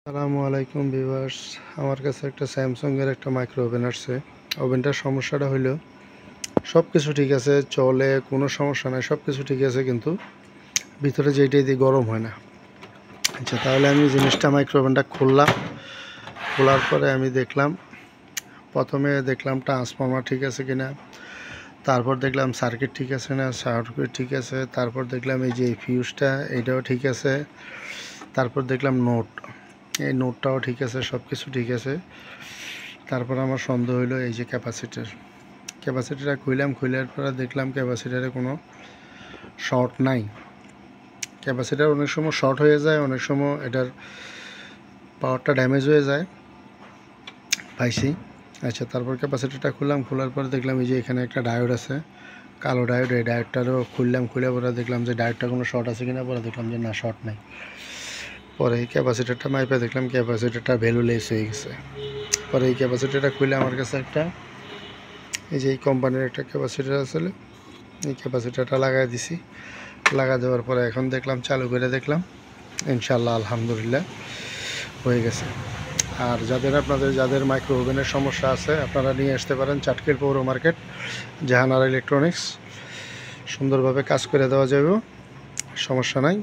আসসালামু আলাইকুম ভিউয়ার্স, আমার কাছে একটা স্যামসাংয়ের একটা মাইক্রো ওভেন আসছে। ওভেনটার সমস্যাটা হলো সব কিছু ঠিক আছে, চলে, কোনো সমস্যা নাই, সব কিছু ঠিক আছে, কিন্তু ভিতরে যেইটাই দিয়ে গরম হয় না। আচ্ছা, তাহলে আমি জিনিসটা মাইক্রো ওভেনটা খুললাম। খোলার পরে আমি দেখলাম, প্রথমে দেখলাম ট্রান্সফর্মার ঠিক আছে কিনা, তারপর দেখলাম সার্কিট ঠিক আছে না, সার্কিট ঠিক আছে, তারপর দেখলাম এই যে ফিউজটা এইটাও ঠিক আছে, তারপর দেখলাম এই নোটটাও ঠিক আছে, সব কিছু ঠিক আছে। তারপর আমার সন্দেহ হইলো এই যে ক্যাপাসিটারটা খোলার পরে দেখলাম ক্যাপাসিটারে কোনো শর্ট নাই। ক্যাপাসিটার অনেক সময় শর্ট হয়ে যায়, অনেক সময় এটার পাওয়ারটা ড্যামেজ হয়ে যায় পাইছি। আচ্ছা, তারপর ক্যাপাসিটারটা খোলার পরে দেখলাম এই যে এখানে একটা ডায়োড আছে, কালো ডায়োড। এই ডায়োডটারও খুলে পরে দেখলাম যে ডায়োডটা কোনো শর্ট আছে কিনা, পরে দেখলাম যে না, শর্ট নাই। পরে এই ক্যাপাসিটারটা মাইপে দেখলাম ক্যাপাসিটারটা ভ্যালুলেস হয়ে গেছে। পরে এই ক্যাপাসিটারটা খুলে আমার কাছে একটা এই যে এই কোম্পানির একটা ক্যাপাসিটার আসলে, এই ক্যাপাসিটারটা লাগাই দিছি। লাগা দেওয়ার পরে এখন দেখলাম, চালু করে দেখলাম, ইনশাল্লাহ আলহামদুলিল্লাহ হয়ে গেছে। আর যাদের মাইক্রো ওভেনের সমস্যা আছে, আপনারা নিয়ে আসতে পারেন চাটকিল পৌর মার্কেট, জাহানারা ইলেকট্রনিক্স। সুন্দরভাবে কাজ করে দেওয়া যাবে, সমস্যা নাই।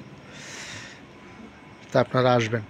তা আপনারা আসবেন।